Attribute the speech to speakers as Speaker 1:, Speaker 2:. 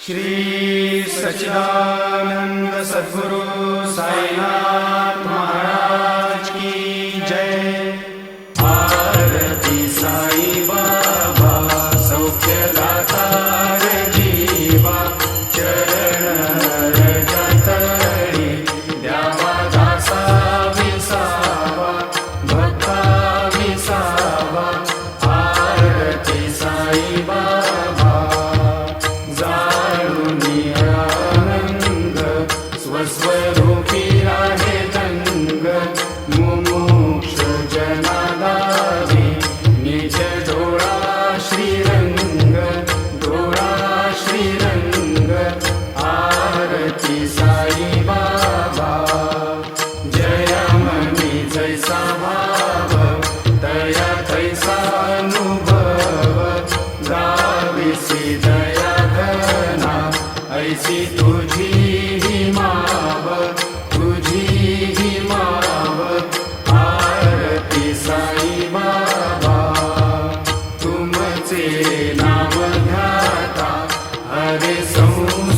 Speaker 1: श्री सच्चिदानंद सद्गुरु साईनाथ महाराज की जय। आरती साई बाबा सौख्यदाता जीवा, चरण रजतळी द्यावा दासा विसावा, भक्ता विसावा। आरती साई बाबा स्वस्वरूपी आहे दंग, मुमुक्ष जनादारी निज डोळा श्रीरंग, डोळा श्रीरंग। आरती साई बाबा जयमनी जैसा भाव, दया तैसा अनुभव। गाविसी दया घना ऐसी तुझी माव, तुझी ही माव। आरती साई बाबा तुमचे नाव घ्याता, हरे संसार